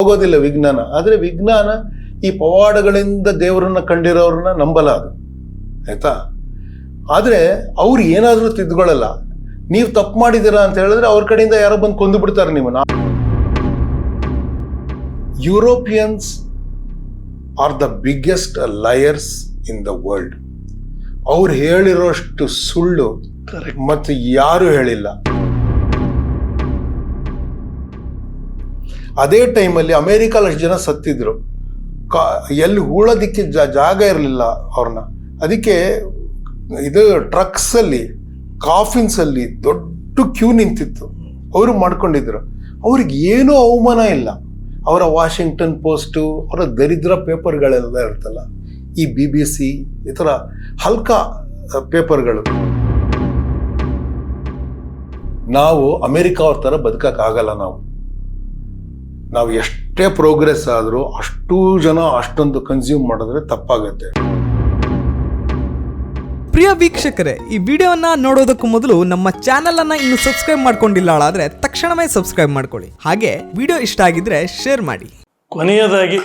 ಹೋಗೋದಿಲ್ಲ ವಿಜ್ಞಾನ. ಆದರೆ ವಿಜ್ಞಾನ ಈ ಪವಾಡಗಳಿಂದ ದೇವರನ್ನ ಕಂಡಿರೋರನ್ನ ನಂಬಲ್ಲ ಅದು, ಆಯ್ತಾ. ಆದರೆ ಅವ್ರು ಏನಾದರೂ ತಿದ್ಕೊಳ್ಳಲ್ಲ. ನೀವು ತಪ್ಪು ಮಾಡಿದ್ದೀರಾ ಅಂತ ಹೇಳಿದ್ರೆ ಅವ್ರ ಕಡೆಯಿಂದ ಯಾರೋ ಬಂದು ಕೊಂದು ಬಿಡ್ತಾರೆ ನಿಮ್ಮನ್ನ. Europeans are the biggest liars in the world. ಅವ್ರು ಹೇಳಿರೋಷ್ಟು ಸುಳ್ಳು ಮತ್ತು ಯಾರು ಹೇಳಿಲ್ಲ. ಅದೇ ಟೈಮಲ್ಲಿ ಅಮೇರಿಕಲ್ಲಿ ಅಷ್ಟು ಜನ ಸತ್ತಿದ್ರು, ಎಲ್ಲಿ ಹೂಳೋದಿಕ್ಕೆ ಜಾಗ ಇರಲಿಲ್ಲ ಅವ್ರನ್ನ. ಅದಕ್ಕೆ ಇದು ಟ್ರಕ್ಸಲ್ಲಿ ಕಾಫಿನ್ಸಲ್ಲಿ ದೊಡ್ಡ ಕ್ಯೂ ನಿಂತಿತ್ತು. ಅವರು ಮಾಡ್ಕೊಂಡಿದ್ರು. ಅವ್ರಿಗೆ ಏನೂ ಅವಮಾನ ಇಲ್ಲ. ಅವರ ವಾಷಿಂಗ್ಟನ್ ಪೋಸ್ಟು, ಅವರ ದರಿದ್ರ ಪೇಪರ್ಗಳೆಲ್ಲ ಇರ್ತಲ್ಲ, ಈ BBC ಈ ಥರ ಹಲ್ಕ ಪೇಪರ್ಗಳು. ನಾವು ಅಮೇರಿಕಾ ಅವ್ರ ಥರ ಬದುಕಕ್ಕಾಗಲ್ಲ. ನಾವು ಎಷ್ಟೇ ಪ್ರೋಗ್ರೆಸ್ ಆದರೂ ಅಷ್ಟೂ ಜನ ಅಷ್ಟೊಂದು ಕನ್ಸ್ಯೂಮ್ ಮಾಡಿದ್ರೆ ತಪ್ಪಾಗತ್ತೆ. ಪ್ರಿಯ ವೀಕ್ಷಕರೇ, ಈ ವಿಡಿಯೋನ ನೋಡೋದಕ್ಕೂ ಮೊದಲು ನಮ್ಮ ಚಾನೆಲ್ ಅನ್ನ ಇನ್ನು ಸಬ್ಸ್ಕ್ರೈಬ್ ಮಾಡ್ಕೊಂಡಿಲ್ಲ ಆದರೆ ತಕ್ಷಣವೇ ಸಬ್ಸ್ಕ್ರೈಬ್ ಮಾಡ್ಕೊಳ್ಳಿ. ಹಾಗೆ ವಿಡಿಯೋ ಇಷ್ಟ ಆಗಿದ್ರೆ ಶೇರ್ ಮಾಡಿ. ಕೊನೆಯದಾಗಿ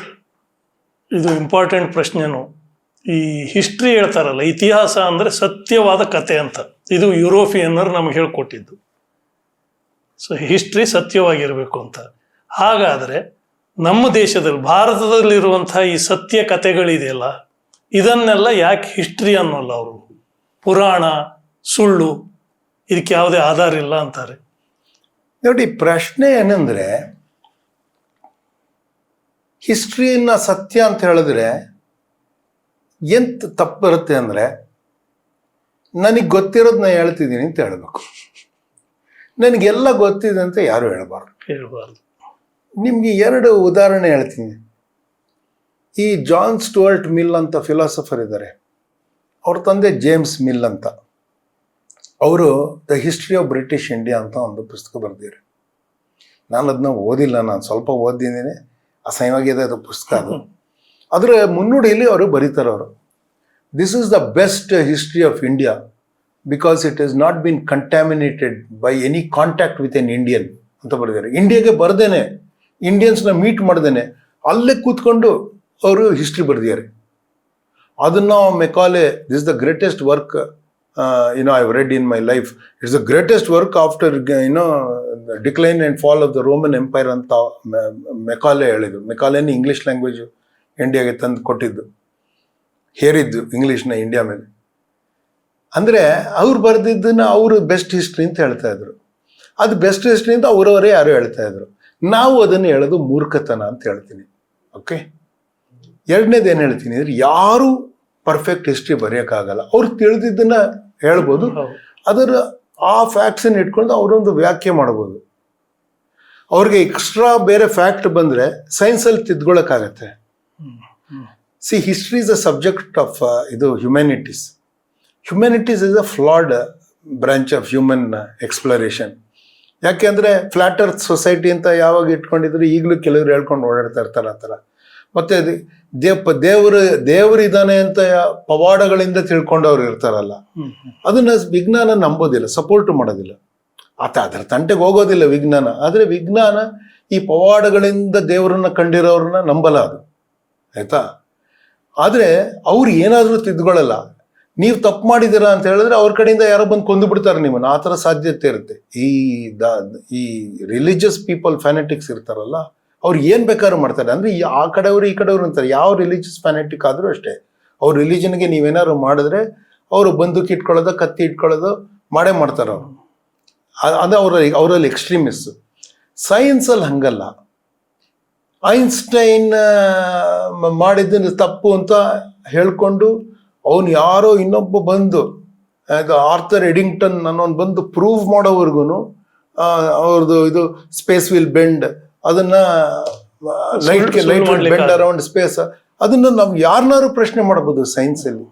ಇದು ಇಂಪಾರ್ಟೆಂಟ್ ಪ್ರಶ್ನೆನು, ಈ ಹಿಸ್ಟ್ರಿ ಹೇಳ್ತಾರಲ್ಲ, ಇತಿಹಾಸ ಅಂದರೆ ಸತ್ಯವಾದ ಕತೆ ಅಂತ. ಇದು ಯುರೋಪಿಯನ್ನರು ನಮಗೆ ಹೇಳ್ಕೊಟ್ಟಿದ್ದು. ಸೊ ಹಿಸ್ಟ್ರಿ ಸತ್ಯವಾಗಿರಬೇಕು ಅಂತ. ಹಾಗಾದರೆ ನಮ್ಮ ದೇಶದಲ್ಲಿ, ಭಾರತದಲ್ಲಿರುವಂಥ ಈ ಸತ್ಯ ಕಥೆಗಳಿದೆಯಲ್ಲ, ಇದನ್ನೆಲ್ಲ ಯಾಕೆ ಹಿಸ್ಟ್ರಿ ಅನ್ನೋಲ್ಲ ಅವರು? ಪುರಾಣ, ಸುಳ್ಳು, ಇದಕ್ಕೆ ಯಾವುದೇ ಆಧಾರ ಇಲ್ಲ ಅಂತಾರೆ. ನೋಡಿ, ಪ್ರಶ್ನೆ ಏನಂದರೆ, ಹಿಸ್ಟ್ರಿಯನ್ನ ಸತ್ಯ ಅಂತ ಹೇಳಿದ್ರೆ ಎಂತ ತಪ್ಪು ಬರುತ್ತೆ ಅಂದರೆ, ನನಗೆ ಗೊತ್ತಿರೋದನ್ನ ಹೇಳ್ತಿದ್ದೀನಿ ಅಂತ ಹೇಳಬೇಕು. ನನಗೆಲ್ಲ ಗೊತ್ತಿದೆ ಅಂತ ಯಾರು ಹೇಳಬಾರ್ದು. ನಿಮಗೆ 2 ಉದಾಹರಣೆ ಹೇಳ್ತೀನಿ. ಈ ಜಾನ್ ಸ್ಟುವರ್ಟ್ ಮಿಲ್ ಅಂತ ಫಿಲಾಸಫರ್ ಇದ್ದಾರೆ. ಅವ್ರ ತಂದೆ ಜೇಮ್ಸ್ ಮಿಲ್ ಅಂತ. ಅವರು the history of British India ಅಂತ ಒಂದು ಪುಸ್ತಕ ಬರೆದಿದ್ದಾರೆ. ನಾನು ಅದನ್ನ ಓದಿಲ್ಲ, ನಾನು ಸ್ವಲ್ಪ ಓದಿದ್ದೀನಿ, ಅಸಹ್ಯವಾಗಿದೆ ಅದು ಪುಸ್ತಕ. ಅದರ ಮುನ್ನುಡಿಯಲ್ಲಿ ಅವರು ಬರೀತಾರೆ. ಅವರು this is the best history of India because it is not been contaminated by any contact with an Indian ಅಂತ ಬರೆದಿದ್ದಾರೆ. ಇಂಡಿಯಾಗೆ ಬರ್ದೇನೆ, ಇಂಡಿಯನ್ಸ್ನ ಮೀಟ್ ಮಾಡ್ದೇನೆ ಅಲ್ಲೇ ಕೂತ್ಕೊಂಡು ಅವರು ಹಿಸ್ಟ್ರಿ ಬರೆದಿದ್ದಾರೆ. ಅದನ್ನು Macaulay, this the greatest work I read in my life. It's the greatest work after decline and fall of the Roman empire ಅಂತ ಮೆಕಾಲೆ ಹೇಳಿದ್ರು. ಮೆಕಾಲೆನೇ ಇಂಗ್ಲೀಷ್ ಲ್ಯಾಂಗ್ವೇಜು ಇಂಡಿಯಾಗೆ ತಂದು ಕೊಟ್ಟಿದ್ದು, ಹೇರಿದ್ದು ಇಂಗ್ಲೀಷ್ನ ಇಂಡಿಯಾ ಮೇಲೆ. ಅಂದರೆ ಅವ್ರು ಬರೆದಿದ್ದನ್ನು ಅವರು ಬೆಸ್ಟ್ ಹಿಸ್ಟ್ರಿ ಅಂತ ಹೇಳ್ತಾ ಇದ್ರು. ಅದು ಬೆಸ್ಟ್ ಹಿಸ್ಟ್ರಿ ಅಂತ ಅವರವರೇ ಯಾರು ಹೇಳ್ತಾ ಇದ್ರು. ನಾವು ಅದನ್ನು ಹೇಳೋದು ಮೂರ್ಖತನ ಅಂತ ಹೇಳ್ತೀನಿ. ಓಕೆ, ಎರಡನೇದು ಏನು ಹೇಳ್ತೀನಿ ಅಂದರೆ, ಯಾರು ಪರ್ಫೆಕ್ಟ್ ಹಿಸ್ಟ್ರಿ ಬರೆಯೋಕ್ಕಾಗಲ್ಲ. ಅವ್ರು ತಿಳಿದಿದ್ದನ್ನ ಹೇಳ್ಬೋದು, ಅದರ ಆ ಫ್ಯಾಕ್ಟ್ಸನ್ನು ಇಟ್ಕೊಂಡು ಅವರೊಂದು ವ್ಯಾಖ್ಯೆ ಮಾಡ್ಬೋದು. ಅವ್ರಿಗೆ ಎಕ್ಸ್ಟ್ರಾ ಬೇರೆ ಫ್ಯಾಕ್ಟ್ ಬಂದರೆ ಸೈನ್ಸಲ್ಲಿ ತಿದ್ಕೊಳ್ಳೋಕ್ಕಾಗತ್ತೆ. See, history is a subject of ಇದು humanities. Humanities is a flawed branch of human exploration. ಯಾಕೆ ಅಂದರೆ ಫ್ಲಾಟ್ ಅರ್ತ್ ಸೊಸೈಟಿ ಅಂತ ಯಾವಾಗ ಇಟ್ಕೊಂಡಿದ್ರು, ಈಗಲೂ ಕೆಲವರು ಹೇಳ್ಕೊಂಡು ಓಡಾಡ್ತಾ ಇರ್ತಾರೆ ಆ ಥರ. ಮತ್ತು ದೇವರು ಇದ್ದಾನೆ ಅಂತ ಪವಾಡಗಳಿಂದ ತಿಳ್ಕೊಂಡವ್ರು ಇರ್ತಾರಲ್ಲ, ಅದನ್ನ ವಿಜ್ಞಾನ ನಂಬೋದಿಲ್ಲ, ಸಪೋರ್ಟ್ ಮಾಡೋದಿಲ್ಲ. ಅದರ ತಂಟೆಗೆ ಹೋಗೋದಿಲ್ಲ ವಿಜ್ಞಾನ. ಆದರೆ ವಿಜ್ಞಾನ ಈ ಪವಾಡಗಳಿಂದ ದೇವರನ್ನ ಕಂಡಿರೋರನ್ನ ನಂಬಲ್ಲ ಅದು, ಆಯ್ತಾ. ಆದರೆ ಅವ್ರು ಏನಾದರೂ ತಿದ್ಕೊಳ್ಳಲ್ಲ. ನೀವು ತಪ್ಪು ಮಾಡಿದ್ದೀರಾ ಅಂತ ಹೇಳಿದ್ರೆ ಅವ್ರ ಕಡೆಯಿಂದ ಯಾರೋ ಬಂದು ಕೊಂದು ಬಿಡ್ತಾರೆ ನಿಮ್ಮನ್ನು. ಆ ಥರ ಸಾಧ್ಯತೆ ಇರುತ್ತೆ. ಈ ರಿಲಿಜಿಯಸ್ ಪೀಪಲ್, ಫ್ಯಾನೆಟಿಕ್ಸ್ ಇರ್ತಾರಲ್ಲ, ಅವ್ರು ಏನು ಬೇಕಾದ್ರೂ ಮಾಡ್ತಾರೆ. ಅಂದರೆ ಆ ಕಡೆಯವರು ಈ ಕಡೆಯವರು ಅಂತಾರೆ. ಯಾವ ರಿಲಿಜಿಯಸ್ ಫ್ಯಾನೆಟಿಕ್ ಆದರೂ ಅಷ್ಟೇ, ಅವ್ರ ರಿಲಿಜನ್ಗೆ ನೀವೇನಾದ್ರು ಮಾಡಿದ್ರೆ ಅವರು ಬಂದೂಕು ಇಟ್ಕೊಳ್ಳೋದು, ಕತ್ತಿ ಇಟ್ಕೊಳ್ಳೋದು ಮಾಡೇ ಮಾಡ್ತಾರೆ ಅವರು. ಅದು ಅವರಲ್ಲಿ ಎಕ್ಸ್ಟ್ರೀಮಿಸ್ಟ್. ಸೈನ್ಸಲ್ಲಿ ಹಂಗಲ್ಲ. ಐನ್ಸ್ಟೈನ್ ಮಾಡಿದ್ದನ್ನು ತಪ್ಪು ಅಂತ ಹೇಳ್ಕೊಂಡು ಅವನು ಯಾರೋ ಇನ್ನೊಬ್ಬ ಬಂದು, ಆರ್ಥರ್ ಎಡಿಂಗ್ಟನ್ ಅನ್ನೋನು ಬಂದು ಪ್ರೂವ್ ಮಾಡೋವರೆಗೂ ಅವ್ರದ್ದು ಇದು ಸ್ಪೇಸ್ ವಿಲ್ ಬೆಂಡ್, ಅದನ್ನ ಲೈಟ್ ಬೆಂಡ್ ಅರೌಂಡ್ ಸ್ಪೇಸ್, ಅದನ್ನ ನಾವು ಯಾರನ್ನಾರು ಪ್ರಶ್ನೆ ಮಾಡಬಹುದು ಸೈನ್ಸಲ್ಲಿ,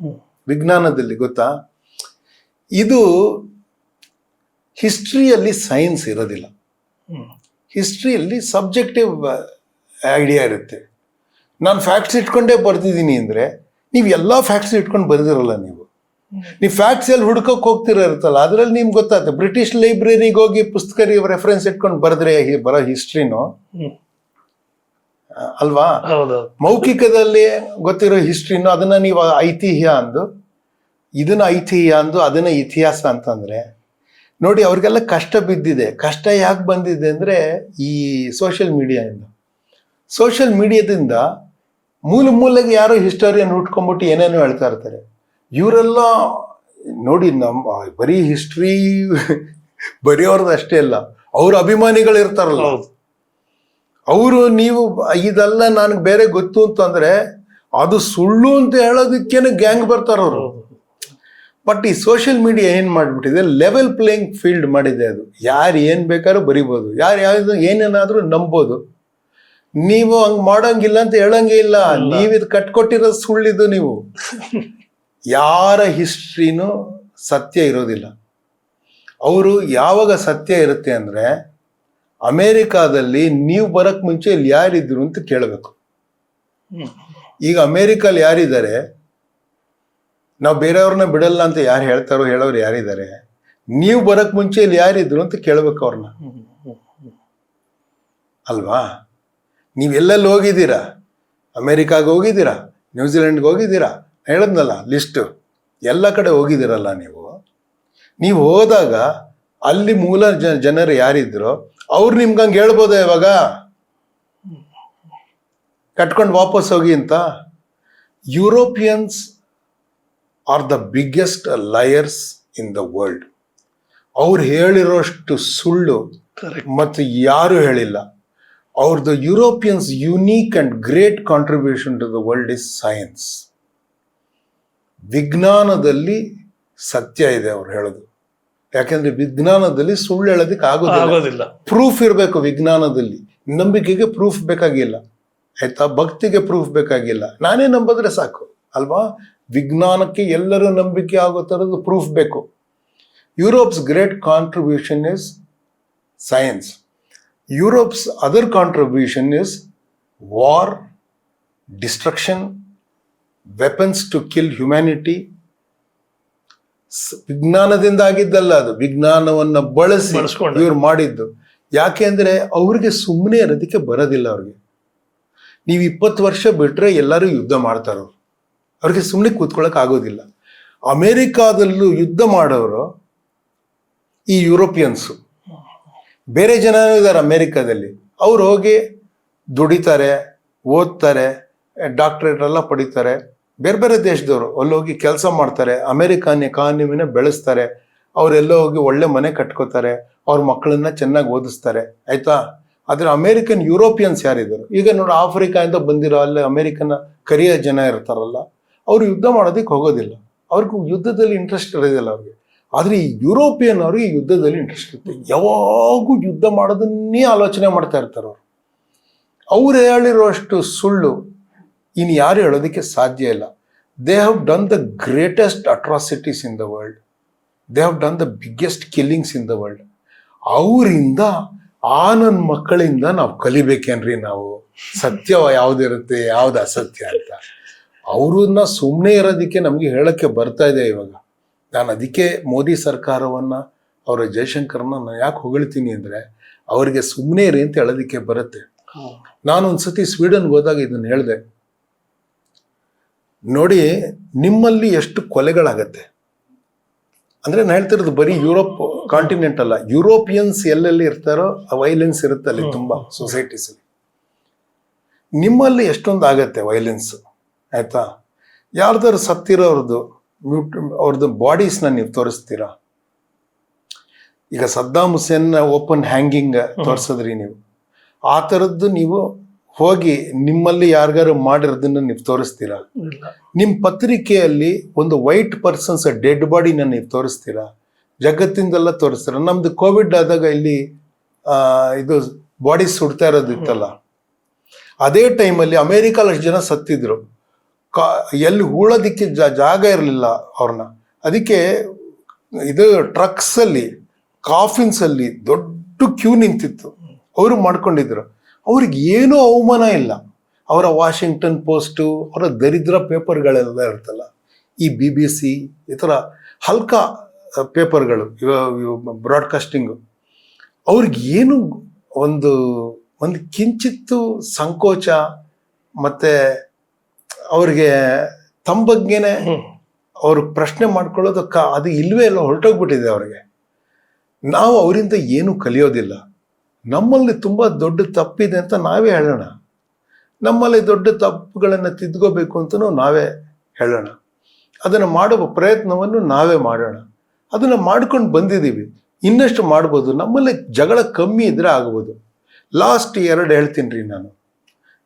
ವಿಜ್ಞಾನದಲ್ಲಿ, ಗೊತ್ತಾ. ಇದು ಹಿಸ್ಟ್ರಿಯಲ್ಲಿ ಸೈನ್ಸ್ ಇರೋದಿಲ್ಲ. ಹಿಸ್ಟ್ರಿಯಲ್ಲಿ ಸಬ್ಜೆಕ್ಟಿವ್ ಐಡಿಯಾ ಇರುತ್ತೆ. ನಾನು ಫ್ಯಾಕ್ಟ್ಸ್ ಇಟ್ಕೊಂಡೇ ಬರ್ತಿದ್ದೀನಿ ಅಂದರೆ ನೀವು ಎಲ್ಲ ಫ್ಯಾಕ್ಟ್ಸ್ ಇಟ್ಕೊಂಡು ಬರೆದಿರಲ್ಲ. ನೀವು ಫ್ಯಾಕ್ಟ್ಸ್ ಎಲ್ಲಿ ಹುಡ್ಕೋಕೆ ಹೋಗ್ತಿರತ್ತಲ್ಲ, ಅದರಲ್ಲಿ ನಿಮ್ಗೆ ಗೊತ್ತಾಗುತ್ತೆ. ಬ್ರಿಟಿಷ್ ಲೈಬ್ರರಿಗೆ ಹೋಗಿ ಪುಸ್ತಕ ರೆಫರೆನ್ಸ್ ಇಟ್ಕೊಂಡು ಬರೆದ್ರೆ ಬರೋ ಹಿಸ್ಟ್ರಿನೋ ಅಲ್ವಾ? ಹೌದೌದು. ಮೌಖಿಕದಲ್ಲಿ ಗೊತ್ತಿರೋ ಹಿಸ್ಟ್ರಿನೂ ಅದನ್ನ ನೀವು ಐತಿಹ್ಯ ಅಂದು, ಇದನ್ನ ಐತಿಹ್ಯ ಅಂದು, ಅದನ್ನ ಇತಿಹಾಸ ಅಂತಂದ್ರೆ ನೋಡಿ, ಅವ್ರಿಗೆಲ್ಲ ಕಷ್ಟ ಬಿದ್ದಿದೆ. ಕಷ್ಟ ಯಾಕೆ ಬಂದಿದೆ ಅಂದ್ರೆ ಈ ಸೋಷಿಯಲ್ ಮೀಡಿಯಾದಿಂದ. ಸೋಷಿಯಲ್ ಮೀಡಿಯಾದಿಂದ ಮೂಲೆಗೆ ಯಾರೋ ಹಿಸ್ಟೋರಿಯನ್ ಹುಟ್ಕೊಂಡ್ಬಿಟ್ಟು ಏನೇನೋ ಹೇಳ್ತಾ ಇರ್ತಾರೆ. ಇವರೆಲ್ಲ ನೋಡಿ, ನಮ್ಮ ಬರೀ ಹಿಸ್ಟ್ರಿ ಬರೆಯೋರ್ದು ಅಷ್ಟೇ ಅಲ್ಲ, ಅವ್ರ ಅಭಿಮಾನಿಗಳು ಇರ್ತಾರಲ್ಲ, ಹೌದು. ಅವರು ನೀವು ಇದೆಲ್ಲ ನನಗೆ ಬೇರೆ ಗೊತ್ತು ಅಂತಂದ್ರೆ ಅದು ಸುಳ್ಳು ಅಂತ ಹೇಳೋದಕ್ಕೇನೆ ಗ್ಯಾಂಗ್ ಬರ್ತಾರ ಅವರು. ಬಟ್ ಈ ಸೋಷಿಯಲ್ ಮೀಡಿಯಾ ಏನ್ ಮಾಡ್ಬಿಟ್ಟಿದೆ, ಲೆವೆಲ್ ಪ್ಲೇಯಿಂಗ್ ಫೀಲ್ಡ್ ಮಾಡಿದೆ. ಅದು ಯಾರು ಏನ್ ಬೇಕಾದ್ರೂ ಬರಿಬೋದು, ಯಾರು ಯಾವ್ದು ಏನೇನಾದ್ರೂ ನಂಬೋದು. ನೀವು ಹಂಗ್ ಮಾಡೋಂಗಿಲ್ಲ ಅಂತ ಹೇಳಂಗೇ ಇಲ್ಲ. ನೀವಿದು ಕಟ್ಕೊಟ್ಟಿರೋದು ಸುಳ್ಳಿದು. ನೀವು ಯಾರ ಹಿಸ್ಟ್ರಿನೂ ಸತ್ಯ ಇರೋದಿಲ್ಲ. ಅವರು ಯಾವಾಗ ಸತ್ಯ ಇರುತ್ತೆ ಅಂದ್ರೆ ಅಮೇರಿಕಾದಲ್ಲಿ ನೀವು ಬರಕ್ ಮುಂಚೆ ಇಲ್ಲಿ ಯಾರಿದ್ರು ಅಂತ ಕೇಳಬೇಕು. ಈಗ ಅಮೇರಿಕಲ್ಲಿ ಯಾರಿದ್ದಾರೆ, ನಾವು ಬೇರೆಯವ್ರನ್ನ ಬಿಡಲ್ಲ ಅಂತ ಯಾರು ಹೇಳ್ತಾರೋ ಹೇಳೋರು ಯಾರಿದ್ದಾರೆ, ನೀವು ಬರಕ್ ಮುಂಚೆ ಇಲ್ಲಿ ಯಾರಿದ್ರು ಅಂತ ಕೇಳ್ಬೇಕು ಅವ್ರನ್ನ, ಅಲ್ವಾ? ನೀವೆಲ್ಲೆಲ್ಲಿ ಹೋಗಿದ್ದೀರಾ? ಅಮೇರಿಕಾಗೆ ಹೋಗಿದ್ದೀರಾ, ನ್ಯೂಜಿಲೆಂಡ್ಗೆ ಹೋಗಿದ್ದೀರಾ, ಹೇಳದ್ನಲ್ಲ ಲಿಸ್ಟು, ಎಲ್ಲ ಕಡೆ ಹೋಗಿದ್ದೀರಲ್ಲ ನೀವು ಹೋದಾಗ ಅಲ್ಲಿ ಮೂಲ ಜನರು ಯಾರಿದ್ರು ಅವ್ರು ನಿಮ್ಗೆ ಹಂಗೆ ಹೇಳ್ಬೋದ ಇವಾಗ ಕಟ್ಕೊಂಡು ವಾಪಸ್ ಹೋಗಿ ಅಂತ? Europeans are the biggest liars in the world. ಅವ್ರು ಹೇಳಿರೋಷ್ಟು ಸುಳ್ಳು ಮತ್ತು ಯಾರು ಹೇಳಿಲ್ಲ. ಅವ್ರದ್ದು Europeans unique and great contribution to the world is science. ವಿಜ್ಞಾನದಲ್ಲಿ ಸತ್ಯ ಇದೆ ಅವ್ರು ಹೇಳೋದು. ಯಾಕೆಂದ್ರೆ ವಿಜ್ಞಾನದಲ್ಲಿ ಸುಳ್ಳು ಹೇಳೋದಕ್ಕೆ ಆಗೋದಿಲ್ಲ. ಪ್ರೂಫ್ ಇರಬೇಕು ವಿಜ್ಞಾನದಲ್ಲಿ. ನಂಬಿಕೆಗೆ ಪ್ರೂಫ್ ಬೇಕಾಗಿಲ್ಲ, ಆಯ್ತಾ? ಭಕ್ತಿಗೆ ಪ್ರೂಫ್ ಬೇಕಾಗಿಲ್ಲ. ನಾನೇ ನಂಬಿದ್ರೆ ಸಾಕು, ಅಲ್ವಾ? ವಿಜ್ಞಾನಕ್ಕೆ ಎಲ್ಲರೂ ನಂಬಿಕೆ ಆಗೋ ಥರದ್ದು ಪ್ರೂಫ್ ಬೇಕು. Europe's great contribution is science. Europe's other contribution is war, destruction, weapons to kill humanity. ವಿಜ್ಞಾನದಿಂದ ಆಗಿದ್ದಲ್ಲ, ಅದು ವಿಜ್ಞಾನವನ್ನ ಬಳಸಿ ಇವ್ರು ಮಾಡಿದ್ದು. ಯಾಕೆ ಅಂದ್ರೆ ಅವ್ರಿಗೆ ಸುಮ್ಮನೆ ಇರೋದಕ್ಕೆ ಬರೋದಿಲ್ಲ. ಅವ್ರಿಗೆ ನೀವು 20 ವರ್ಷ ಬಿಟ್ರೆ ಎಲ್ಲರೂ ಯುದ್ಧ ಮಾಡ್ತಾರೋ, ಅವ್ರಿಗೆ ಸುಮ್ಮನೆ ಕೂತ್ಕೊಳ್ಳೋಕೆ ಆಗೋದಿಲ್ಲ. ಅಮೇರಿಕಾದಲ್ಲೂ ಯುದ್ಧ ಮಾಡೋರು ಈ ಯುರೋಪಿಯನ್ಸು. ಬೇರೆ ಜನ ಇದ್ದಾರೆ ಅಮೇರಿಕಾದಲ್ಲಿ, ಅವ್ರು ಹೋಗಿ ದುಡಿತಾರೆ, ಓದ್ತಾರೆ, ಡಾಕ್ಟರೇಟ್ ಎಲ್ಲ ಪಡಿತಾರೆ. ಬೇರೆ ಬೇರೆ ದೇಶದವರು ಅಲ್ಲೋಗಿ ಕೆಲಸ ಮಾಡ್ತಾರೆ, ಅಮೇರಿಕನ್ ಎಕಾನಮಿನ ಬೆಳೆಸ್ತಾರೆ. ಅವರೆಲ್ಲ ಹೋಗಿ ಒಳ್ಳೆ ಮನೆ ಕಟ್ಕೋತಾರೆ, ಅವ್ರ ಮಕ್ಕಳನ್ನ ಚೆನ್ನಾಗಿ ಓದಿಸ್ತಾರೆ, ಆಯ್ತಾ? ಆದ್ರೆ ಅಮೇರಿಕನ್ ಯುರೋಪಿಯನ್ಸ್ ಯಾರಿದ್ದಾರೆ ಈಗ ನೋಡಿ, ಆಫ್ರಿಕಾದಿಂದ ಬಂದಿರೋ ಅಲ್ಲಿ ಅಮೇರಿಕನ್ ಕರಿಯ ಜನ ಇರ್ತಾರಲ್ಲ, ಅವ್ರು ಯುದ್ಧ ಮಾಡೋದಕ್ಕೆ ಹೋಗೋದಿಲ್ಲ. ಅವ್ರಿಗೂ ಯುದ್ಧದಲ್ಲಿ ಇಂಟ್ರೆಸ್ಟ್ ಇರೋದಿಲ್ಲ ಅವ್ರಿಗೆ. ಆದ್ರೆ ಈ ಯುರೋಪಿಯನ್ ಅವ್ರಿಗೆ ಯುದ್ಧದಲ್ಲಿ ಇಂಟ್ರೆಸ್ಟ್ ಇರುತ್ತೆ. ಯಾವಾಗೂ ಯುದ್ಧ ಮಾಡೋದನ್ನೇ ಆಲೋಚನೆ ಮಾಡ್ತಾ ಇರ್ತಾರೆ ಅವರು. ಅವ್ರು ಹೇಳಿರೋಷ್ಟು ಸುಳ್ಳು ಇನ್ನು ಯಾರು ಹೇಳೋದಕ್ಕೆ ಸಾಧ್ಯ ಇಲ್ಲ. They have done the greatest atrocities in the world. They have done the biggest killings in the world. ಅವರಿಂದ ನನ್ನ ಮಕ್ಕಳಿಂದ ನಾವು ಕಲಿಬೇಕೇನ್ರಿ? ನಾವು ಸತ್ಯ ಯಾವ್ದಿರುತ್ತೆ, ಯಾವ್ದು ಅಸತ್ಯ ಅಂತ. ಅವ್ರನ್ನ ಸುಮ್ಮನೆ ಇರೋದಕ್ಕೆ ನಮಗೆ ಹೇಳಕ್ಕೆ ಬರ್ತಾ ಇದೆ ಇವಾಗ. ನಾನು ಅದಕ್ಕೆ ಮೋದಿ ಸರ್ಕಾರವನ್ನ, ಅವರ ಜಯಶಂಕರ್ನ ನಾನು ಯಾಕೆ ಹೊಗಳ್ತೀನಿ ಅಂದ್ರೆ, ಅವರಿಗೆ ಸುಮ್ಮನೆ ಇರಿ ಅಂತ ಹೇಳೋದಕ್ಕೆ ಬರುತ್ತೆ. ನಾನು ಒಂದ್ಸತಿ ಸ್ವೀಡನ್ಗೆ ಹೋದಾಗ ಇದನ್ನ ಹೇಳಿದೆ. ನೋಡಿ, ನಿಮ್ಮಲ್ಲಿ ಎಷ್ಟು ಕೊಲೆಗಳಾಗತ್ತೆ ಅಂದ್ರೆ, ನಾನು ಹೇಳ್ತಿರೋದು ಬರೀ ಯುರೋಪ್ ಕಾಂಟಿನೆಂಟ್ ಅಲ್ಲ, ಯುರೋಪಿಯನ್ಸ್ ಎಲ್ಲೆಲ್ಲಿ ಇರ್ತಾರೋ ವೈಲೆನ್ಸ್ ಇರುತ್ತೆ ಅಲ್ಲಿ ತುಂಬಾ ಸೊಸೈಟೀಸ್ ಅಲ್ಲಿ. ನಿಮ್ಮಲ್ಲಿ ಎಷ್ಟೊಂದು ಆಗತ್ತೆ ವೈಲೆನ್ಸ್, ಆಯ್ತಾ? ಯಾರ್ದಾರು ಸತ್ತಿರೋರ್ದು ಅವ್ರದ್ದು ಬಾಡೀಸ್ನ ನೀವು ತೋರಿಸ್ತೀರಾ? ಈಗ ಸದ್ದಾಮ್ ಹುಸೇನ್ ಓಪನ್ ಹ್ಯಾಂಗಿಂಗ್ ತೋರಿಸಿದ್ರಿ ನೀವು, ಆ ಥರದ್ದು ನೀವು ಹೋಗಿ ನಿಮ್ಮಲ್ಲಿ ಯಾರಿಗಾರು ಮಾಡಿರೋದನ್ನ ನೀವು ತೋರಿಸ್ತೀರಾ? ನಿಮ್ಮ ಪತ್ರಿಕೆಯಲ್ಲಿ ಒಂದು ವೈಟ್ ಪರ್ಸನ್ಸ್ ಡೆಡ್ ಬಾಡಿನ ನೀವು ತೋರಿಸ್ತೀರಾ? ಜಗತ್ತಿಂದೆಲ್ಲ ತೋರಿಸ್ತೀರಾ? ನಮ್ದು ಕೋವಿಡ್ ಆದಾಗ ಇಲ್ಲಿ ಇದು ಬಾಡೀಸ್ ಸುಡ್ತಾ ಇರೋದಿತ್ತಲ್ಲ, ಅದೇ ಟೈಮಲ್ಲಿ ಅಮೇರಿಕಲ್ಲಿ ಅಷ್ಟು ಜನ ಸತ್ತಿದ್ರು. ಎಲ್ಲಿ ಹೂಳೋದಿಕ್ಕೆ ಜಾಗ ಇರಲಿಲ್ಲ ಅವ್ರನ್ನ. ಅದಕ್ಕೆ ಇದು ಟ್ರಕ್ಸಲ್ಲಿ, ಕಾಫಿನ್ಸಲ್ಲಿ ದೊಡ್ಡ ಕ್ಯೂ ನಿಂತಿತ್ತು. ಅವರು ಮಾಡ್ಕೊಂಡಿದ್ರು. ಅವ್ರಿಗೆ ಏನೂ ಅವಮಾನ ಇಲ್ಲ. ಅವರ ವಾಷಿಂಗ್ಟನ್ ಪೋಸ್ಟು, ಅವರ ದರಿದ್ರ ಪೇಪರ್ಗಳೆಲ್ಲ ಇರ್ತಲ್ಲ, ಈ BBC ಈ ಥರ ಹಲ್ಕ ಪೇಪರ್ಗಳು, ಬ್ರಾಡ್ಕಾಸ್ಟಿಂಗು, ಅವ್ರಿಗೆ ಏನು ಒಂದು ಕಿಂಚಿತ್ತು ಸಂಕೋಚ ಮತ್ತೆ ಅವ್ರಿಗೆ ತಮ್ಮ ಬಗ್ಗೆನೆ ಅವ್ರು ಪ್ರಶ್ನೆ ಮಾಡ್ಕೊಳ್ಳೋದಕ್ಕ ಅದು ಇಲ್ವೇ ಇಲ್ಲ, ಹೊರಟೋಗ್ಬಿಟ್ಟಿದೆ ಅವ್ರಿಗೆ. ನಾವು ಅವರಿಂದ ಏನು ಕಲಿಯೋದಿಲ್ಲ. ನಮ್ಮಲ್ಲಿ ತುಂಬ ದೊಡ್ಡ ತಪ್ಪಿದೆ ಅಂತ ನಾವೇ ಹೇಳೋಣ, ನಮ್ಮಲ್ಲಿ ದೊಡ್ಡ ತಪ್ಪುಗಳನ್ನು ತಿದ್ಕೋಬೇಕು ಅಂತಲೂ ನಾವೇ ಹೇಳೋಣ, ಅದನ್ನು ಮಾಡುವ ಪ್ರಯತ್ನವನ್ನು ನಾವೇ ಮಾಡೋಣ. ಅದನ್ನು ಮಾಡ್ಕೊಂಡು ಬಂದಿದ್ದೀವಿ, ಇನ್ನಷ್ಟು ಮಾಡ್ಬೋದು. ನಮ್ಮಲ್ಲಿ ಜಗಳ ಕಮ್ಮಿ ಇದ್ರೆ ಆಗ್ಬೋದು. ಲಾಸ್ಟ್ 2 ಹೇಳ್ತೀನಿ ರೀ ನಾನು.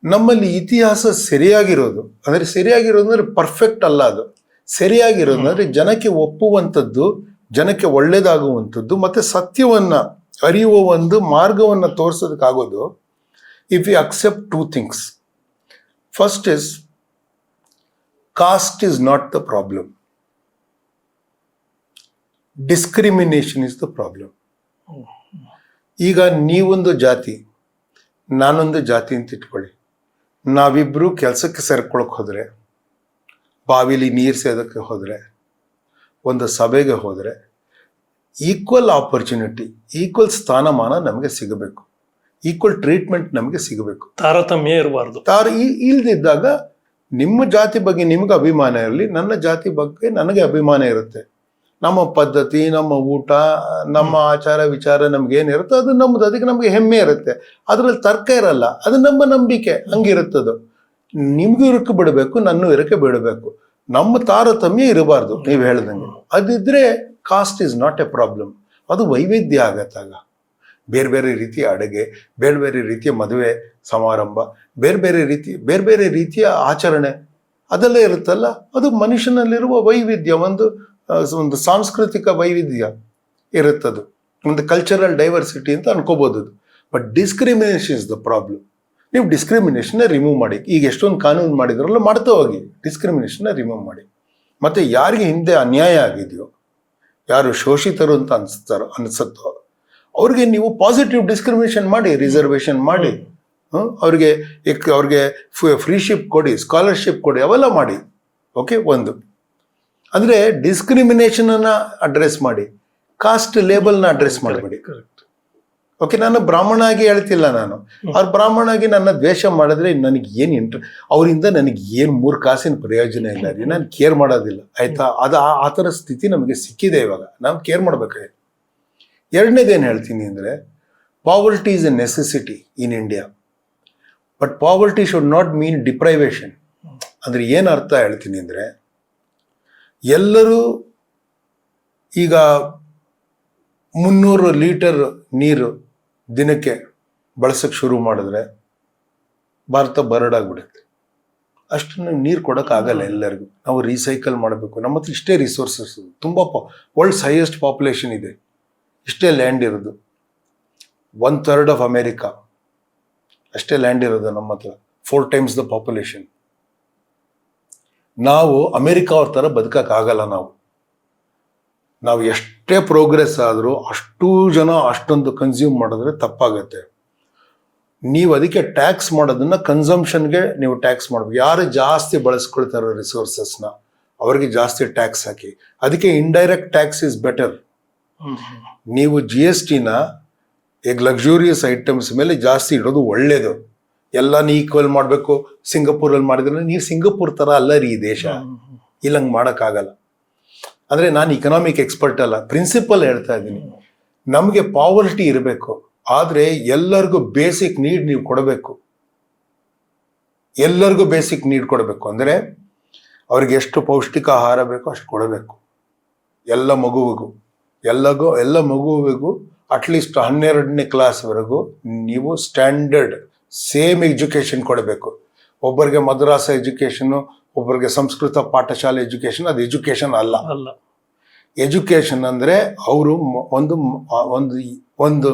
ನಮ್ಮಲ್ಲಿ ಇತಿಹಾಸ ಸರಿಯಾಗಿರೋದು ಅಂದರೆ ಪರ್ಫೆಕ್ಟ್ ಅಲ್ಲ, ಅದು ಸರಿಯಾಗಿರೋದು ಅಂದರೆ ಜನಕ್ಕೆ ಒಪ್ಪುವಂಥದ್ದು, ಜನಕ್ಕೆ ಒಳ್ಳೇದಾಗುವಂಥದ್ದು, ಮತ್ತು ಸತ್ಯವನ್ನು ಅರಿಯುವ ಒಂದು ಮಾರ್ಗವನ್ನು ತೋರಿಸೋದಕ್ಕಾಗೋದು if you accept 2 things. First is caste is not the problem, discrimination is the problem. ಈಗ ನೀವೊಂದು ಜಾತಿ, ನಾನೊಂದು ಜಾತಿ ಅಂತ ಇಟ್ಕೊಳ್ಳಿ. ನಾವಿಬ್ಬರು ಕೆಲಸಕ್ಕೆ ಸೇರ್ಕೊಳಕ್ಕೆ ಹೋದರೆ, ಬಾವಿಲಿ ನೀರು ಸೇದಕ್ಕೆ ಹೋದರೆ, ಒಂದು ಸಭೆಗೆ ಹೋದರೆ, ಈಕ್ವಲ್ ಆಪರ್ಚುನಿಟಿ, ಈಕ್ವಲ್ ಸ್ಥಾನಮಾನ ನಮಗೆ ಸಿಗಬೇಕು, ಈಕ್ವಲ್ ಟ್ರೀಟ್ಮೆಂಟ್ ನಮಗೆ ಸಿಗಬೇಕು. ತಾರತಮ್ಯ ಇರಬಾರ್ದು. ಇಲ್ದಿದ್ದಾಗ ನಿಮ್ಮ ಜಾತಿ ಬಗ್ಗೆ ನಿಮ್ಗೆ ಅಭಿಮಾನ ಇರಲಿ, ನನ್ನ ಜಾತಿ ಬಗ್ಗೆ ನನಗೆ ಅಭಿಮಾನ ಇರುತ್ತೆ. ನಮ್ಮ ಪದ್ಧತಿ, ನಮ್ಮ ಊಟ, ನಮ್ಮ ಆಚಾರ ವಿಚಾರ ನಮ್ಗೇನಿರುತ್ತೆ ಅದು ನಮ್ಮದು, ಅದಕ್ಕೆ ನಮಗೆ ಹೆಮ್ಮೆ ಇರುತ್ತೆ. ಅದರಲ್ಲಿ ತರ್ಕ ಇರಲ್ಲ, ಅದು ನಮ್ಮ ನಂಬಿಕೆ, ಹಂಗಿರುತ್ತದು. ನಿಮ್ಗೂ ಇರಕ್ಕೆ ಬಿಡಬೇಕು, ನನ್ನೂ ಇರಕ್ಕೆ ಬಿಡಬೇಕು. ನಮ್ಮ ತಾರತಮ್ಯ ಇರಬಾರ್ದು ನೀವು ಹೇಳ್ದಂಗೆ. ಅದಿದ್ರೆ caste is not a problem, ಅದು ವೈವಿಧ್ಯ ಆಗತ್ತಾಗ. ಬೇರೆ ಬೇರೆ ರೀತಿಯ ಅಡುಗೆ, ಬೇರೆ ಬೇರೆ ರೀತಿಯ ಮದುವೆ ಸಮಾರಂಭ, ಬೇರೆ ಬೇರೆ ರೀತಿಯ ಆಚರಣೆ ಅದೆಲ್ಲ ಇರುತ್ತಲ್ಲ, ಅದು ಮನುಷ್ಯನಲ್ಲಿರುವ ವೈವಿಧ್ಯ, ಒಂದು ಸಾಂಸ್ಕೃತಿಕ ವೈವಿಧ್ಯ ಇರುತ್ತದು, ಒಂದು ಕಲ್ಚರಲ್ ಡೈವರ್ಸಿಟಿ ಅಂತ ಅನ್ಕೋಬೋದು. But discrimination is the problem. ನೀವು ಡಿಸ್ಕ್ರಿಮಿನೇಷನ್ನ ರಿಮೂವ್ ಮಾಡಿ. ಈಗ ಎಷ್ಟೊಂದು ಕಾನೂನು ಮಾಡಿದ್ರಲ್ಲ, ಮಾಡ್ತಾ ಹೋಗಿ, ಡಿಸ್ಕ್ರಿಮಿನೇಷನ್ನ ರಿಮೂವ್ ಮಾಡಿ. ಮತ್ತು ಯಾರಿಗೆ ಹಿಂದೆ ಅನ್ಯಾಯ ಆಗಿದೆಯೋ, ಯಾರು ಶೋಷಿತರು ಅಂತ ಅನಿಸುತ್ತೋ ಅವ್ರಿಗೆ ನೀವು ಪಾಸಿಟಿವ್ ಡಿಸ್ಕ್ರಿಮಿನೇಷನ್ ಮಾಡಿ, ರಿಸರ್ವೇಷನ್ ಮಾಡಿ, ಅವ್ರಿಗೆ ಫ್ರೀಶಿಪ್ ಕೊಡಿ, ಸ್ಕಾಲರ್ಶಿಪ್ ಕೊಡಿ, ಅವೆಲ್ಲ ಮಾಡಿ. ಓಕೆ, ಒಂದು ಅಂದರೆ ಡಿಸ್ಕ್ರಿಮಿನೇಷನನ್ನು ಅಡ್ರೆಸ್ ಮಾಡಿ, ಕಾಸ್ಟ್ ಲೇಬಲ್ನ ಅಡ್ರೆಸ್ ಮಾಡಬೇಡಿ. ಓಕೆ, ನಾನು ಬ್ರಾಹ್ಮಣ ಆಗಿ ಹೇಳ್ತಿಲ್ಲ, ನಾನು ಅವ್ರ ಬ್ರಾಹ್ಮಣ ಆಗಿ ನನ್ನ ದ್ವೇಷ ಮಾಡಿದ್ರೆ ನನಗೆ ಏನು ಅವರಿಂದ ನನಗೆ ಏನು 3 ಕಾಸಿನ ಪ್ರಯೋಜನ ಇಲ್ಲ ರೀ, ನಾನು ಕೇರ್ ಮಾಡೋದಿಲ್ಲ, ಆಯ್ತಾ? ಅದು ಆ ಥರ ಸ್ಥಿತಿ ನಮಗೆ ಸಿಕ್ಕಿದೆ ಇವಾಗ, ನಾವು ಕೇರ್ ಮಾಡಬೇಕಾಗಿದೆ. ಎರಡನೇದೇನು ಹೇಳ್ತೀನಿ ಅಂದರೆ, poverty is A necessity in India, but poverty should not mean deprivation. ಅಂದರೆ ಏನು ಅರ್ಥ ಹೇಳ್ತೀನಿ ಅಂದರೆ, ಎಲ್ಲರೂ ಈಗ 300 ಲೀಟರ್ ನೀರು ದಿನಕ್ಕೆ ಬಳಸೋಕ್ಕೆ ಶುರು ಮಾಡಿದ್ರೆ ಭಾರತ ಬರಡಾಗ್ಬಿಡುತ್ತೆ. ಅಷ್ಟನ್ನು ನೀರು ಕೊಡೋಕ್ಕಾಗಲ್ಲ ಎಲ್ಲರಿಗೂ. ನಾವು ರೀಸೈಕಲ್ ಮಾಡಬೇಕು. ನಮ್ಮ ಹತ್ರ ಇಷ್ಟೇ ರಿಸೋರ್ಸಸ್, ತುಂಬ ವರ್ಲ್ಡ್ಸ್ ಹೈಯೆಸ್ಟ್ ಪಾಪ್ಯುಲೇಷನ್ ಇದೆ, ಇಷ್ಟೇ ಲ್ಯಾಂಡ್ ಇರೋದು. 1/3 ಆಫ್ ಅಮೇರಿಕಾ ಅಷ್ಟೇ ಲ್ಯಾಂಡ್ ಇರೋದು ನಮ್ಮ ಹತ್ರ, 4 times ದ ಪಾಪ್ಯುಲೇಷನ್. ನಾವು ಅಮೇರಿಕಾ ಅವ್ರ ಥರ ಬದುಕೋಕ್ಕಾಗಲ್ಲ. ನಾವು ಎಷ್ಟೇ ಪ್ರೋಗ್ರೆಸ್ ಆದರೂ ಅಷ್ಟೂ ಜನ ಅಷ್ಟೊಂದು ಕನ್ಸ್ಯೂಮ್ ಮಾಡಿದ್ರೆ ತಪ್ಪಾಗತ್ತೆ. ನೀವು ಅದಕ್ಕೆ ಟ್ಯಾಕ್ಸ್ ಮಾಡೋದನ್ನ ಕನ್ಸಂಪ್ಷನ್ಗೆ ನೀವು ಟ್ಯಾಕ್ಸ್ ಮಾಡಬೇಕು. ಯಾರು ಜಾಸ್ತಿ ಬಳಸ್ಕೊಳ್ತಾರೋ ರಿಸೋರ್ಸಸ್ನ ಅವ್ರಿಗೆ ಜಾಸ್ತಿ ಟ್ಯಾಕ್ಸ್ ಹಾಕಿ. ಅದಕ್ಕೆ ಇಂಡೈರೆಕ್ಟ್ ಟ್ಯಾಕ್ಸ್ ಇಸ್ ಬೆಟರ್. ನೀವು GSTನ ಈಗ ಲಕ್ಸುರಿಯಸ್ ಐಟಮ್ಸ್ ಮೇಲೆ ಜಾಸ್ತಿ ಇಡೋದು ಒಳ್ಳೇದು. ಎಲ್ಲಾನು ಈಕ್ವಲ್ ಮಾಡಬೇಕು. ಸಿಂಗಪೂರಲ್ಲಿ ಮಾಡಿದ್ರೆ ನೀವು ಸಿಂಗಪೂರ್ ಥರ ಅಲ್ಲ ರೀ ಈ ದೇಶ, ಇಲ್ಲಂಗೆ ಮಾಡೋಕ್ಕಾಗಲ್ಲ. ಅಂದರೆ ನಾನು ಇಕನಾಮಿಕ್ ಎಕ್ಸ್ಪರ್ಟ್ ಅಲ್ಲ, ಪ್ರಿನ್ಸಿಪಲ್ ಹೇಳ್ತಾ ಇದ್ದೀನಿ. ನಮಗೆ ಪಾವರ್ಟಿ ಇರಬೇಕು, ಆದರೆ ಎಲ್ಲರಿಗೂ ಬೇಸಿಕ್ ನೀಡ್ ನೀವು ಕೊಡಬೇಕು. ಎಲ್ಲರಿಗೂ ಬೇಸಿಕ್ ನೀಡ್ ಕೊಡಬೇಕು ಅಂದರೆ ಅವ್ರಿಗೆ ಎಷ್ಟು ಪೌಷ್ಟಿಕ ಆಹಾರ ಬೇಕೋ ಅಷ್ಟು ಕೊಡಬೇಕು. ಎಲ್ಲ ಮಗುವಿಗೂ ಅಟ್ಲೀಸ್ಟ್ 12ನೇ ಕ್ಲಾಸ್ವರೆಗೂ ನೀವು ಸ್ಟ್ಯಾಂಡರ್ಡ್ ಸೇಮ್ ಎಜುಕೇಷನ್ ಕೊಡಬೇಕು. ಒಬ್ಬರಿಗೆ ಮದ್ರಾಸ ಎಜುಕೇಷನ್ನು, ಒಬ್ಬರಿಗೆ ಸಂಸ್ಕೃತ ಪಾಠಶಾಲೆ ಎಜುಕೇಷನ್, ಅದು ಎಜುಕೇಷನ್ ಅಲ್ಲ. ಎಜುಕೇಷನ್ ಅಂದರೆ ಅವರು ಒಂದು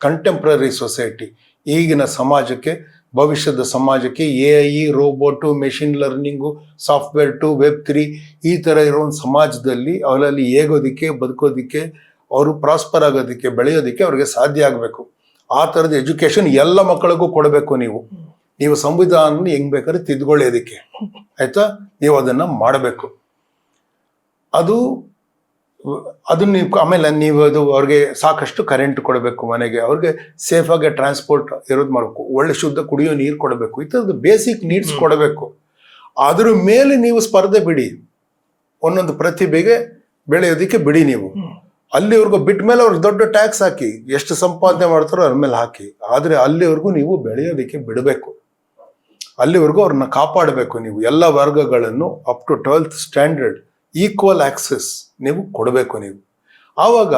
ಕಂಟೆಂಪ್ರರಿ ಸೊಸೈಟಿ, ಈಗಿನ ಸಮಾಜಕ್ಕೆ, ಭವಿಷ್ಯದ ಸಮಾಜಕ್ಕೆ AI, robot, machine learning, software to Web 3 ಈ ಥರ ಇರೋ ಒಂದು ಸಮಾಜದಲ್ಲಿ ಅವರಲ್ಲಿ ಹೇಗೋದಕ್ಕೆ, ಬದುಕೋದಕ್ಕೆ, ಅವರು ಪ್ರಾಸ್ಪರ್ ಆಗೋದಕ್ಕೆ, ಬೆಳೆಯೋದಕ್ಕೆ ಅವ್ರಿಗೆ ಸಾಧ್ಯ ಆಗಬೇಕು. ಆ ಥರದ ಎಜುಕೇಷನ್ ಎಲ್ಲ ಮಕ್ಕಳಿಗೂ ಕೊಡಬೇಕು. ನೀವು ಸಂವಿಧಾನ ಹೆಂಗ್ ಬೇಕಾದ್ರೆ ತಿದ್ಕೊಳ್ಳೋದಕ್ಕೆ, ಆಯ್ತಾ? ನೀವು ಅದನ್ನು ಮಾಡಬೇಕು. ಅದು ಅದನ್ನ ನೀವು ಆಮೇಲೆ ನೀವು ಅದು ಅವ್ರಿಗೆ ಸಾಕಷ್ಟು ಕರೆಂಟ್ ಕೊಡಬೇಕು, ಮನೆಗೆ ಅವ್ರಿಗೆ ಸೇಫಾಗಿ ಟ್ರಾನ್ಸ್ಪೋರ್ಟ್ ಇರೋದು ಮಾಡಬೇಕು, ಒಳ್ಳೆ ಶುದ್ಧ ಕುಡಿಯೋ ನೀರು ಕೊಡಬೇಕು, ಈ ಥರದ್ದು ಬೇಸಿಕ್ ನೀಡ್ಸ್ ಕೊಡಬೇಕು. ಅದ್ರ ಮೇಲೆ ನೀವು ಸ್ಪರ್ಧೆ ಬಿಡಿ, ಒಂದೊಂದು ಪ್ರತಿಭೆಗೆ ಬೆಳೆಯೋದಕ್ಕೆ ಬಿಡಿ. ನೀವು ಅಲ್ಲಿವರೆಗೂ ಬಿಟ್ಟ ಮೇಲೆ ಅವ್ರಿಗೆ ದೊಡ್ಡ ಟ್ಯಾಕ್ಸ್ ಹಾಕಿ, ಎಷ್ಟು ಸಂಪಾದನೆ ಮಾಡ್ತಾರೋ ಅದ್ರ ಮೇಲೆ ಹಾಕಿ, ಆದರೆ ಅಲ್ಲಿವರೆಗೂ ನೀವು ಬೆಳೆಯೋದಕ್ಕೆ ಬಿಡಬೇಕು. ಅಲ್ಲಿವರೆಗೂ ಅವ್ರನ್ನ ಕಾಪಾಡಬೇಕು. ನೀವು ಎಲ್ಲ ವರ್ಗಗಳನ್ನು up to 12th standard equal access ನೀವು ಕೊಡಬೇಕು. ನೀವು ಆವಾಗ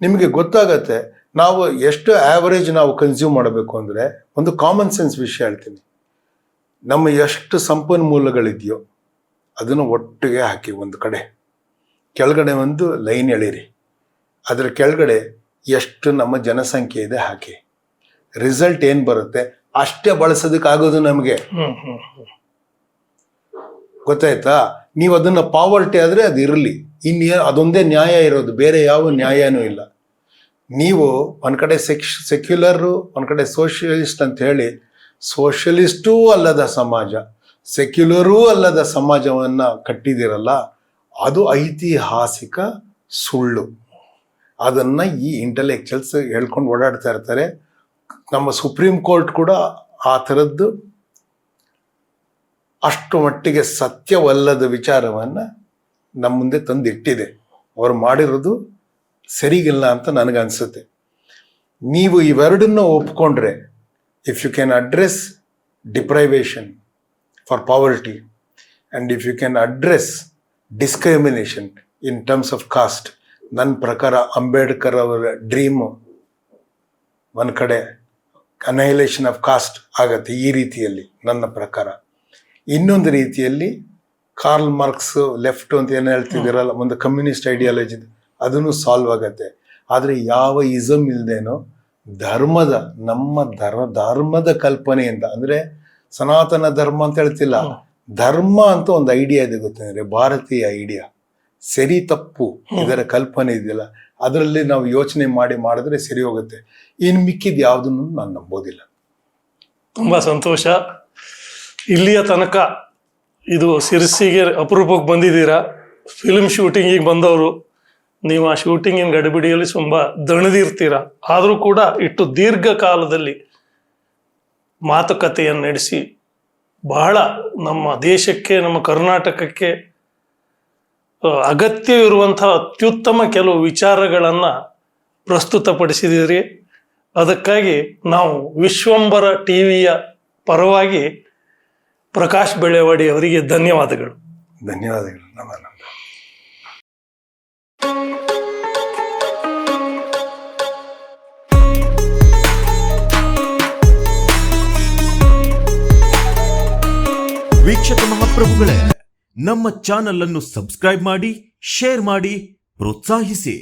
ನಿಮಗೆ ಗೊತ್ತಾಗತ್ತೆ ನಾವು ಎಷ್ಟು ಆ್ಯಾವರೇಜ್ ನಾವು ಕನ್ಸ್ಯೂಮ್ ಮಾಡಬೇಕು. ಅಂದರೆ ಒಂದು ಕಾಮನ್ ಸೆನ್ಸ್ ವಿಷಯ ಹೇಳ್ತೀನಿ, ನಮ್ಮ ಎಷ್ಟು ಸಂಪನ್ಮೂಲಗಳಿದೆಯೋ ಅದನ್ನು ಒಟ್ಟಿಗೆ ಹಾಕಿ ಒಂದು ಕಡೆ, ಕೆಳಗಡೆ ಒಂದು ಲೈನ್ ಎಳೀರಿ, ಅದರ ಕೆಳಗಡೆ ಎಷ್ಟು ನಮ್ಮ ಜನಸಂಖ್ಯೆ ಇದೆ ಹಾಕಿ, ರಿಸಲ್ಟ್ ಏನು ಬರುತ್ತೆ ಅಷ್ಟೇ ಬಳಸೋದಕ್ಕಾಗೋದು ನಮಗೆ. ಗೊತ್ತಾಯ್ತಾ? ನೀವು ಅದನ್ನ ಪಾವರ್ಟಿ ಆದರೆ ಅದು ಇರಲಿ, ಅದೊಂದೇ ನ್ಯಾಯ ಇರೋದು, ಬೇರೆ ಯಾವ ನ್ಯಾಯನೂ ಇಲ್ಲ. ನೀವು ಒಂದು ಕಡೆ ಸೆಕ್ಯುಲರು, ಒಂದು ಕಡೆ ಸೋಷಿಯಲಿಸ್ಟ್ ಅಂತ ಹೇಳಿ, ಸೋಷಿಯಲಿಸ್ಟೂ ಅಲ್ಲದ ಸಮಾಜ, ಸೆಕ್ಯುಲರೂ ಅಲ್ಲದ ಸಮಾಜವನ್ನು ಕಟ್ಟಿದಿರಲ್ಲ, ಅದು ಐತಿಹಾಸಿಕ ಸುಳ್ಳು. ಅದನ್ನು ಈ ಇಂಟೆಲೆಕ್ಚುಯಲ್ಸ್ ಹೇಳ್ಕೊಂಡು ಓಡಾಡ್ತಾ ಇರ್ತಾರೆ. ನಮ್ಮ ಸುಪ್ರೀಂ ಕೋರ್ಟ್ ಕೂಡ ಆ ಥರದ್ದು ಅಷ್ಟು ಮಟ್ಟಿಗೆ ಸತ್ಯವಲ್ಲದ ವಿಚಾರವನ್ನು ನಮ್ಮ ಮುಂದೆ ತಂದಿಟ್ಟಿದೆ. ಅವ್ರು ಮಾಡಿರೋದು ಸರಿಗಿಲ್ಲ ಅಂತ ನನಗನ್ಸುತ್ತೆ. ನೀವು ಇವೆರಡನ್ನು ಒಪ್ಕೊಂಡ್ರೆ, if you can address deprivation for poverty and if you can address discrimination in terms of caste, ನನ್ನ ಪ್ರಕಾರ ಅಂಬೇಡ್ಕರ್ ಅವರ ಡ್ರೀಮು ಒಂದು ಕಡೆ ಅನೈಲೇಷನ್ ಆಫ್ ಕಾಸ್ಟ್ ಆಗತ್ತೆ ಈ ರೀತಿಯಲ್ಲಿ ನನ್ನ ಪ್ರಕಾರ. ಇನ್ನೊಂದು ರೀತಿಯಲ್ಲಿ ಕಾರ್ಲ್ ಮಾರ್ಕ್ಸ್ ಲೆಫ್ಟ್ ಅಂತ ಏನು ಹೇಳ್ತಿದ್ದೀರಲ್ಲ, ಒಂದು ಕಮ್ಯುನಿಸ್ಟ್ ಐಡಿಯಾಲಜಿ, ಅದನ್ನು ಸಾಲ್ವ್ ಆಗತ್ತೆ. ಆದರೆ ಯಾವ ಇಸಮ್ ಇಲ್ಲದೇನೋ ಧರ್ಮದ, ನಮ್ಮ ಧರ್ಮದ ಕಲ್ಪನೆಯಿಂದ, ಅಂದರೆ ಸನಾತನ ಧರ್ಮ ಅಂತ ಹೇಳ್ತಿಲ್ಲ, ಧರ್ಮ ಅಂತ ಒಂದು ಐಡಿಯಾ ಇದೆ, ಗೊತ್ತಂದ್ರೆ ಭಾರತೀಯ ಐಡಿಯಾ, ಸರಿ ತಪ್ಪು ಇದರ ಕಲ್ಪನೆ ಇದೆಯಲ್ಲ, ಅದರಲ್ಲಿ ನಾವು ಯೋಚನೆ ಮಾಡಿದ್ರೆ ಸರಿ ಹೋಗುತ್ತೆ. ಇನ್ನು ಮಿಕ್ಕಿದ ಯಾವುದನ್ನು ನಾನು ನಂಬೋದಿಲ್ಲ. ತುಂಬ ಸಂತೋಷ. ಇಲ್ಲಿಯ ತನಕ ಇದು ಸಿರ್ಸಿಗೆ ಅಪರೂಪಕ್ಕೆ ಬಂದಿದ್ದೀರಾ. ಫಿಲ್ಮ್ ಶೂಟಿಂಗಿಗೆ ಬಂದವರು ನೀವು, ಆ ಶೂಟಿಂಗಿನ ಗಡಿಬಿಡಿಯಲ್ಲಿ ತುಂಬ ದಣಿದಿರ್ತೀರ. ಆದರೂ ಕೂಡ ಇಟ್ಟು ದೀರ್ಘಕಾಲದಲ್ಲಿ ಮಾತುಕತೆಯನ್ನು ನಡೆಸಿ ಬಹಳ ನಮ್ಮ ದೇಶಕ್ಕೆ, ನಮ್ಮ ಕರ್ನಾಟಕಕ್ಕೆ ಅಗತ್ಯವಿರುವಂತಹ ಅತ್ಯುತ್ತಮ ಕೆಲವು ವಿಚಾರಗಳನ್ನು ಪ್ರಸ್ತುತಪಡಿಸಿದ್ದೀರಿ. ಅದಕ್ಕಾಗಿ ನಾವು ವಿಶ್ವಂಬರ ಟಿವಿಯ ಪರವಾಗಿ ಪ್ರಕಾಶ್ ಬೆಳೆವಾಡಿ ಅವರಿಗೆ ಧನ್ಯವಾದಗಳು. ಧನ್ಯವಾದಗಳು. ನಮಸ್ಕಾರ. ವೀಕ್ಷಕ ಮಹಾಪ್ರಭುಗಳೇ, ನಮ್ಮ ಚಾನಲ್ ಅನ್ನು ಸಬ್ಸ್ಕ್ರೈಬ್ ಮಾಡಿ, ಶೇರ್ ಮಾಡಿ, ಪ್ರೋತ್ಸಾಹಿಸಿ.